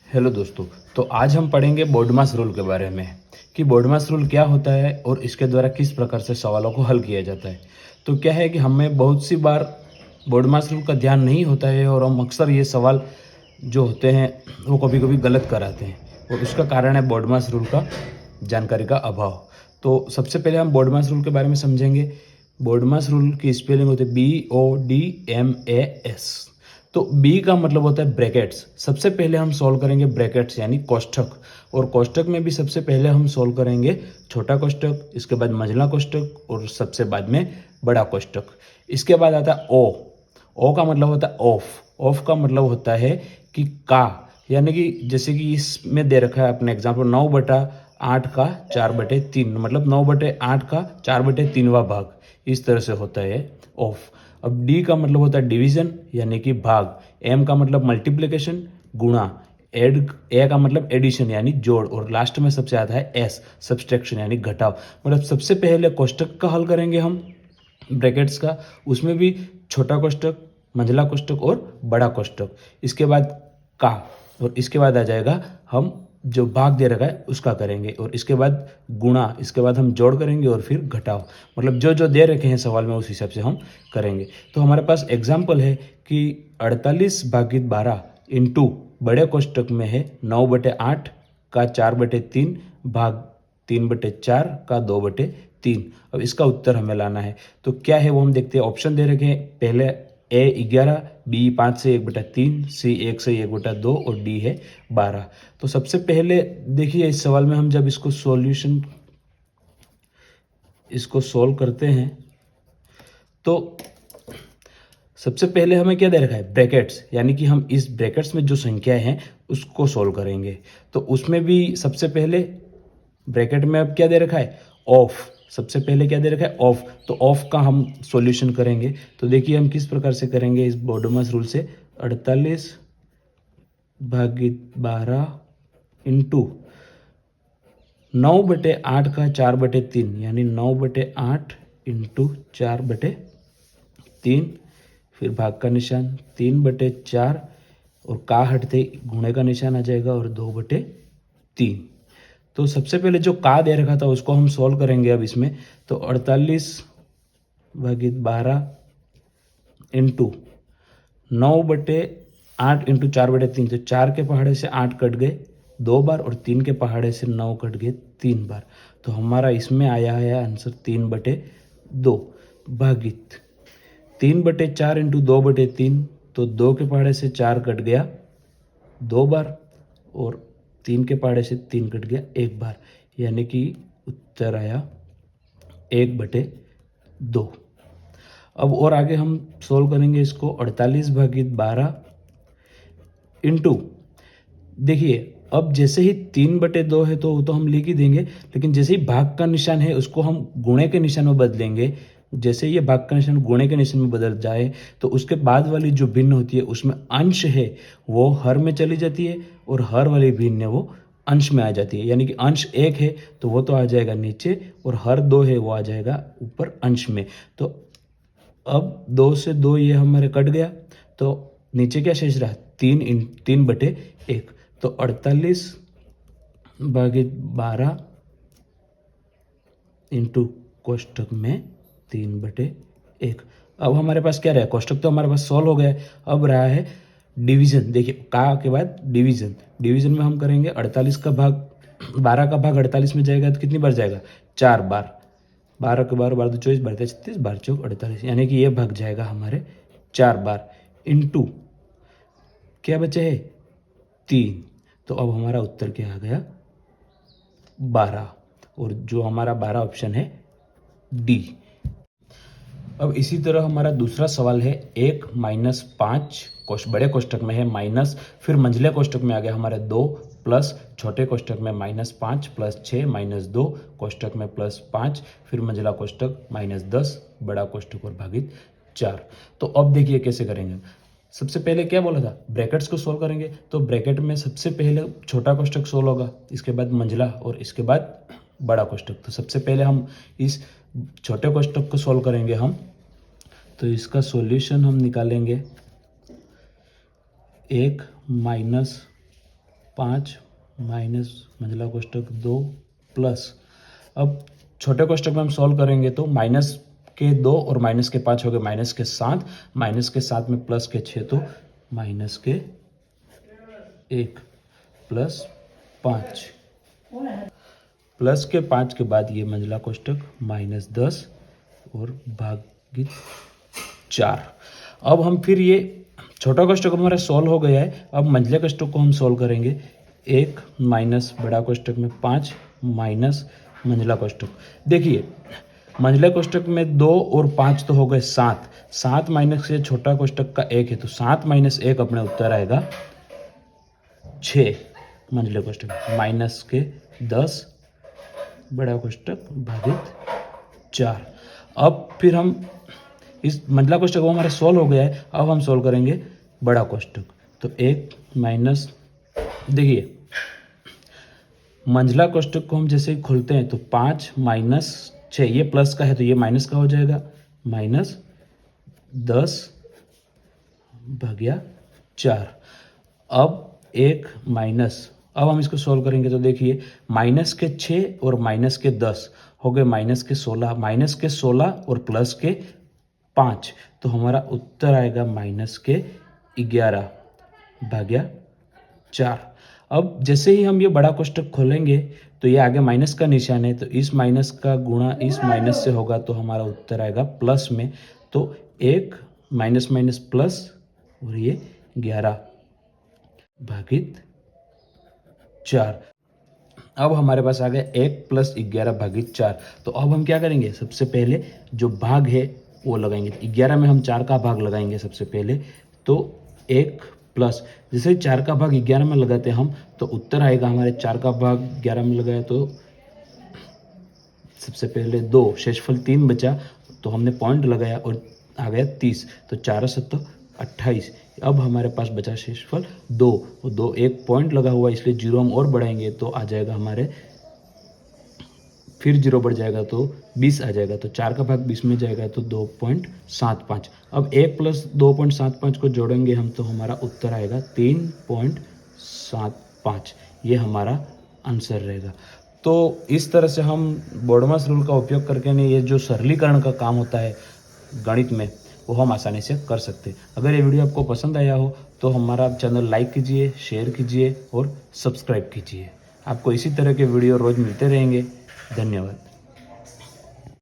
Hello दोस्तों, तो आज हम पढ़ेंगे बोडमास रूल के बारे में कि बोडमास रूल क्या होता है और इसके द्वारा किस प्रकार से सवालों को हल किया जाता है। तो क्या है कि हमें बहुत सी बार बोडमास रूल का ध्यान नहीं होता है और हम अक्सर ये सवाल जो होते हैं वो कभी कभी गलत कराते हैं और उसका कारण है बोडमास रूल का जानकारी का अभाव। तो सबसे पहले हम बोडमास रूल के बारे में समझेंगे। बोडमास रूल की स्पेलिंग होती है BODMAS। तो बी का मतलब होता है ब्रैकेट्स। सबसे पहले हम सॉल्व करेंगे ब्रैकेट्स यानी कोष्ठक, और कोष्ठक में भी सबसे पहले हम सॉल्व करेंगे छोटा कोष्ठक, इसके बाद मंझला कोष्ठक और सबसे बाद में बड़ा कोष्ठक। इसके बाद आता है ओ का मतलब होता है ऑफ। ऑफ का मतलब होता है कि का, यानी कि जैसे कि इसमें दे रखा है अपने एग्जाम्पल 9/8 का 4/3, मतलब 9/8 का 4/3वां भाग, इस तरह से होता है ऑफ। अब डी का मतलब होता है डिवीजन यानी कि भाग। एम का मतलब मल्टीप्लिकेशन गुणा। ए का मतलब एडिशन यानी जोड़, और लास्ट में सबसे आता है एस सब्सट्रैक्शन यानी घटाव। मतलब सबसे पहले कोष्ठक का हल करेंगे हम ब्रैकेट्स का, उसमें भी छोटा कोष्ठक, मंझला कोष्ठक और बड़ा कोष्ठक। इसके बाद का, और इसके बाद आ जाएगा हम जो भाग दे रखा है उसका करेंगे, और इसके बाद गुणा, इसके बाद हम जोड़ करेंगे और फिर घटाव। मतलब जो जो दे रखे हैं सवाल में उस हिसाब से हम करेंगे। तो हमारे पास एग्जाम्पल है कि 48/12 इंटू बड़े कोष्ठक में है 9/8 का 4/3 भाग 3/4 का 2/3। अब इसका उत्तर हमें लाना है। तो क्या है वो हम देखते हैं। ऑप्शन दे रखे हैं, पहले ए 11, बी 5 से 1/3, सी 1 से 1/2 और डी है 12। तो सबसे पहले देखिए इस सवाल में हम जब इसको सॉल्व करते हैं तो सबसे पहले हमें क्या दे रखा है ब्रैकेट्स, यानी कि हम इस ब्रैकेट्स में जो संख्याएं हैं उसको सॉल्व करेंगे। तो उसमें भी सबसे पहले ब्रैकेट में अब क्या दे रखा है ऑफ। सबसे पहले क्या दे रखा है ऑफ, तो ऑफ का हम सॉल्यूशन करेंगे। तो देखिए हम किस प्रकार से करेंगे इस बोडमास रूल से। 48/12 इंटू 9/8 का 4/3 यानी 9/8 इंटू 4/3, फिर भाग का निशान 3/4 और का हटते गुणे का निशान आ जाएगा और 2/3। तो सबसे पहले जो का दे रखा था उसको हम सॉल्व करेंगे अब इसमें। तो 48/12 इंटू 9/8 इंटू 4/3, तो 4 के पहाड़े से 8 कट गए 2 बार और 3 के पहाड़े से 9 कट गए 3 बार। तो हमारा इसमें आया है आंसर 3/2 भागित 3/4 इंटू 2/3, तो 2 के पहाड़े से 4 कट गया 2 बार और 3 के पहाड़े से 3 कट गया 1 बार, यानी कि उत्तर आया 1/2। अब और आगे हम सोल्व करेंगे इसको। 48/12 इंटू, देखिए अब जैसे ही 3/2 है तो वो तो हम लिख ही देंगे, लेकिन जैसे ही भाग का निशान है उसको हम गुणे के निशान में बदलेंगे। जैसे ये भाग का निशान गुणे के निशान में बदल जाए तो उसके बाद वाली जो भिन्न होती है उसमें अंश है वो हर में चली जाती है और हर वाली भिन्न है वो अंश में आ जाती है। यानी कि अंश 1 है तो वो तो आ जाएगा नीचे और हर 2 है वो आ जाएगा ऊपर अंश में। तो अब 2 से 2 ये हमारे कट गया, तो नीचे क्या शेष रहा 3/1। तो 48/12 इंटू कोष्ठक में 3/1। अब हमारे पास क्या रहा, कोष्ठक तो हमारे पास सॉल्व हो गया। अब रहा है डिवीजन। देखिए का के बाद डिवीजन। डिवीजन में हम करेंगे 48 का भाग 12 का भाग 48 में जाएगा तो कितनी बार जाएगा 4 बार। 12 के 12 12 24 12 36 12 चौक 48, यानी कि ये भाग जाएगा हमारे 4 बार। इंटू क्या बचे है 3। तो अब हमारा उत्तर क्या आ गया 12, और जो हमारा 12 ऑप्शन है डी। अब इसी तरह हमारा दूसरा सवाल है 1 - 5 बड़े कोष्ठक में है माइनस, फिर मंझले कोष्ठक में आ गया हमारे 2 प्लस छोटे कोष्ठक में -5 प्लस 6 -2 कोष्ठक में +5, फिर मंझला कोष्ठक -10 बड़ा कोष्ठक और भागित 4। तो अब देखिए कैसे करेंगे। सबसे पहले क्या बोला था ब्रैकेट्स को सोल्व करेंगे। तो ब्रैकेट में सबसे पहले छोटा कोष्ठक सोल्व होगा, इसके बाद मंझला और इसके बाद बड़ा कोष्टक। तो सबसे पहले हम इस छोटे कोष्टक को सॉल्व करेंगे हम। तो इसका सॉल्यूशन हम निकालेंगे 1 माइनस 5 माइनस मंझला कोष्टक 2 प्लस, अब छोटे कोष्टक में हम सॉल्व करेंगे तो माइनस के 2 और माइनस के 5 हो गए माइनस के 7, माइनस के 7 में प्लस के 6 तो माइनस के 1 प्लस 5, प्लस के 5 के बाद ये मंझला कोष्टक माइनस 10 और भागित 4। अब हम फिर ये छोटा कोष्टक हमारा सॉल्व हो गया है। अब मंझले कोष्टक को हम सॉल्व करेंगे। 1 माइनस बड़ा कोष्टक में 5 माइनस मंझला कोष्टक। देखिए मंझले कोष्टक में 2 और 5 तो हो गए 7, 7 माइनस से छोटा कोष्टक का 1 है तो 7 माइनस 1 अपने उत्तर आएगा 6 मंझले कोष्टक माइनस के 10 बड़ा कोष्टक भागित 4। अब फिर हम इस मंझला कोष्टक वो हमारा सॉल्व हो गया है। अब हम सॉल्व करेंगे बड़ा कोष्टक। तो 1 माइनस, देखिए मंझला कोष्टक को हम जैसे ही खोलते हैं तो 5 माइनस 6, ये प्लस का है तो ये माइनस का हो जाएगा, माइनस 10 भाग्या 4। अब 1 माइनस, अब हम इसको सॉल्व करेंगे तो देखिए माइनस के 6 और माइनस के 10 हो गए माइनस के 16, माइनस के 16 और प्लस के 5 तो हमारा उत्तर आएगा माइनस के 11 भाग्या 4। अब जैसे ही हम ये बड़ा कोष्टक खोलेंगे तो ये आगे माइनस का निशान है तो इस माइनस का गुणा इस माइनस से होगा तो हमारा उत्तर आएगा प्लस में। तो 1 माइनस माइनस प्लस और ये 11 भागित 4। अब हमारे पास आ गया 1 प्लस 11 भागित 4। तो अब हम क्या करेंगे, सबसे पहले जो भाग है वो लगाएंगे। 11 में हम 4 का भाग लगाएंगे सबसे पहले। तो 1 प्लस, जैसे 4 का भाग 11 में लगाते हैं हम तो उत्तर आएगा हमारे 4 का भाग 11 में लगाया तो सबसे पहले 2, शेषफल 3 बचा तो हमने पॉइंट लगाया और आ गया 30 तो 4 7 28। अब हमारे पास बचा शेषफल 2 और 2 एक पॉइंट लगा हुआ इसलिए 0 हम और बढ़ाएंगे तो आ जाएगा हमारे, फिर 0 बढ़ जाएगा तो 20 आ जाएगा। तो 4 का भाग 20 में जाएगा तो 2.75। अब 1 प्लस 2.75 को जोड़ेंगे हम तो हमारा उत्तर आएगा 3.75। ये हमारा आंसर रहेगा। तो इस तरह से हम बोडमास रूल का उपयोग करके नहीं, ये जो सरलीकरण का काम होता है गणित में वो हम आसानी से कर सकते हैं। अगर ये वीडियो आपको पसंद आया हो तो हमारा चैनल लाइक कीजिए, शेयर कीजिए और सब्सक्राइब कीजिए। आपको इसी तरह के वीडियो रोज़ मिलते रहेंगे। धन्यवाद।